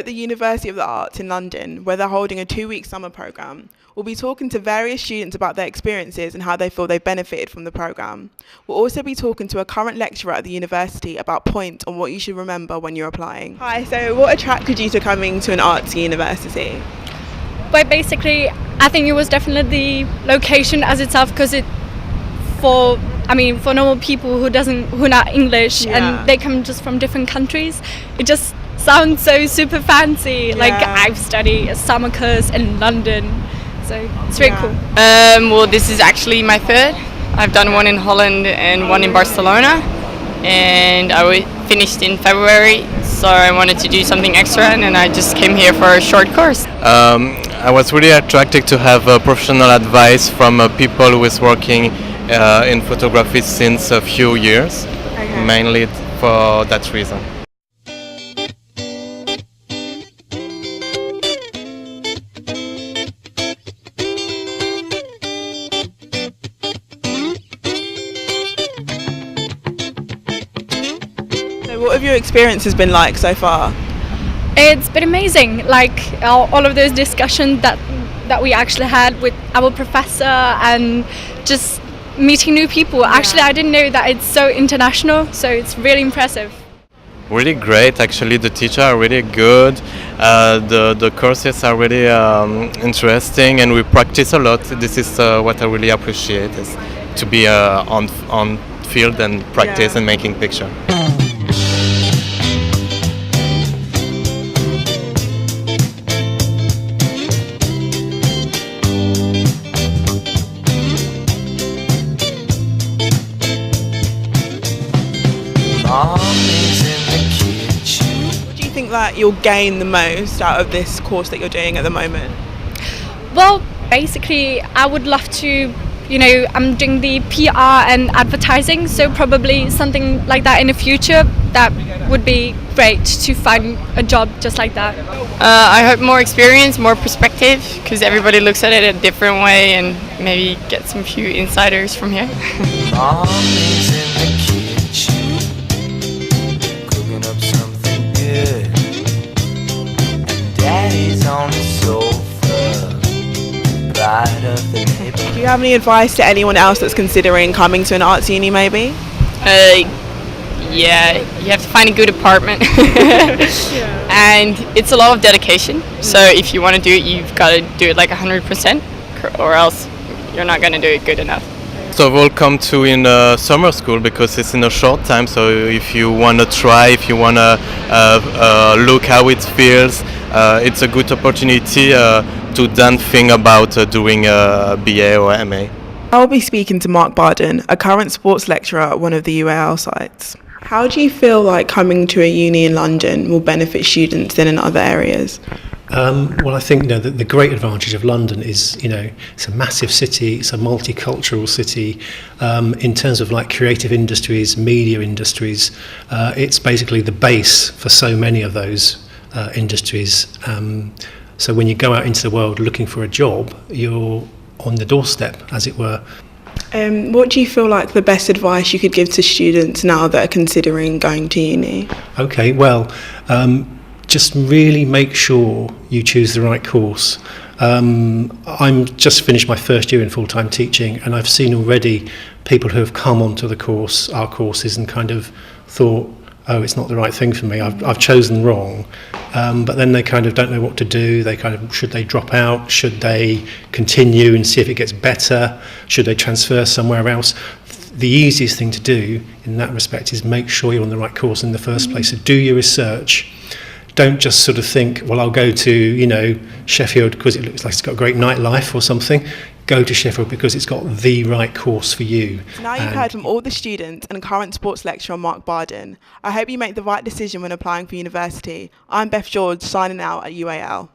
at the University of the Arts in London, where they're holding a 2-week summer programme, we'll be talking to various students about their experiences and how they feel they benefited from the programme. We'll also be talking to a current lecturer at the university about points on what you should remember when you're applying. Hi, so what attracted you to coming to an arts university? But basically, I think it was definitely the location as itself, because for normal people who are not English and they come just from different countries, it just sounds so super fancy. Like I've studied a summer course in London, so it's very cool. Well, this is actually my third. I've done one in Holland and one in Barcelona, and I finished in February, so I wanted to do something extra, and then I just came here for a short course. I was really attracted to have professional advice from people who is working in photography since a few years, mainly for that reason. What have your experiences been like so far? It's been amazing, like all of those discussions that we actually had with our professor and just meeting new people. Actually, I didn't know that it's so international, so it's really impressive. Really great, actually. The teachers are really good. The courses are really interesting, and we practice a lot. This is what I really appreciate, is to be on field and practice and making pictures. What do you think that you'll gain the most out of this course that you're doing at the moment? Well, basically, I would love to, I'm doing the PR and advertising, so probably something like that in the future. That would be great to find a job just like that. I hope more experience, more perspective, because everybody looks at it a different way, and maybe get some few insiders from here. Do you have any advice to anyone else that's considering coming to an arts uni maybe? Yeah, you have to find a good apartment. And it's a lot of dedication, so if you want to do it, you've got to do it like 100%, or else you're not going to do it good enough. So we'll come to in summer school because it's in a short time, so if you want to try, if you want to look how it feels, it's a good opportunity to then think about doing a BA or MA. I'll be speaking to Mark Barden, a current sports lecturer at one of the UAL sites. How do you feel like coming to a uni in London will benefit students than in other areas? Well, I think the great advantage of London is, it's a massive city, it's a multicultural city. In terms of like creative industries, media industries, it's basically the base for so many of those industries. So when you go out into the world looking for a job, you're on the doorstep, as it were. What do you feel like the best advice you could give to students now that are considering going to uni? Okay, well, just really make sure you choose the right course. I'm just finished my first year in full-time teaching, and I've seen already people who have come onto the course, our courses, and kind of thought, oh, it's not the right thing for me, I've chosen wrong. But then they kind of don't know what to do. They kind of, should they drop out? Should they continue and see if it gets better? Should they transfer somewhere else? The easiest thing to do in that respect is make sure you're on the right course in the first place. So do your research. Don't just sort of think, well, I'll go to, Sheffield because it looks like it's got a great nightlife or something. Go to Sheffield because it's got the right course for you. So now you've heard from all the students and current sports lecturer Mark Barden. I hope you make the right decision when applying for university. I'm Beth George, signing out at UAL.